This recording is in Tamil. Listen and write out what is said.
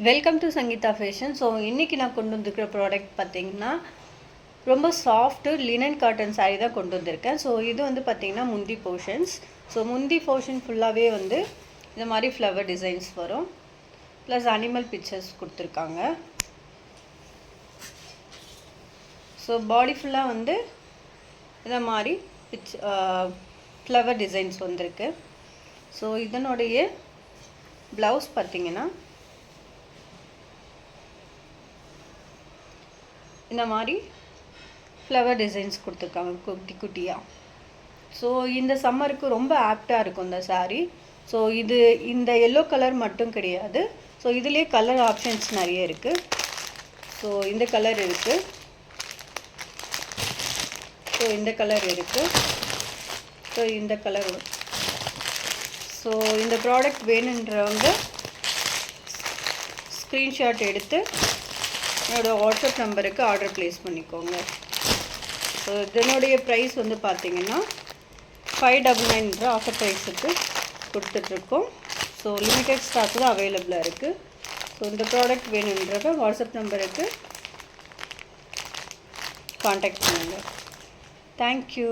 Welcome to Sangeetha fashion. So இன்றைக்கி நான் கொண்டு வந்திருக்கிற ப்ராடக்ட் பார்த்திங்கன்னா ரொம்ப சாஃப்ட்டு லினன் காட்டன் சாரீ தான் கொண்டு வந்திருக்கேன். ஸோ இது வந்து பார்த்திங்கன்னா முந்தி போர்ஷன்ஸ். ஸோ முந்தி போர்ஷன் ஃபுல்லாகவே வந்து இந்த மாதிரி ஃப்ளவர் டிசைன்ஸ் வரும், ப்ளஸ் அனிமல் பிக்சர்ஸ் கொடுத்துருக்காங்க. ஸோ பாடி ஃபுல்லாக வந்து இந்த மாதிரி ஃப்ளவர் டிசைன்ஸ் வந்திருக்கு. ஸோ இதனுடைய ப்ளவுஸ் பார்த்திங்கன்னா இந்த மாதிரி ஃப்ளவர் டிசைன்ஸ் கொடுத்துருக்காங்க குட்டி குட்டியாக. ஸோ இந்த சம்மருக்கு ரொம்ப ஆப்டாக இருக்கும் இந்த சாரீ. ஸோ இது இந்த எல்லோ கலர் மட்டும் கிடையாது. ஸோ இதுலேயே கலர் ஆப்ஷன்ஸ் நிறைய இருக்குது. ஸோ இந்த கலர் இருக்குது, ஸோ இந்த கலர் இருக்குது, ஸோ இந்த கலர். ஸோ இந்த ப்ராடக்ட் வேணுன்றவங்க ஸ்க்ரீன்ஷாட் எடுத்து என்னோடய வாட்ஸ்அப் நம்பருக்கு ஆர்டர் ப்ளேஸ் பண்ணிக்கோங்க. ஸோ இதனுடைய ப்ரைஸ் வந்து பார்த்திங்கன்னா 599 ஆஃபர் ப்ரைஸுக்கு கொடுத்துட்ருக்கோம். ஸோ லிமிட்டட் ஸ்டாக் தான் அவைலபிளாக இருக்குது. ஸோ இந்த ப்ராடக்ட் வேணுன்றப்ப வாட்ஸ்அப் நம்பருக்கு காண்டாக்ட் பண்ணுங்கள். தேங்க்யூ.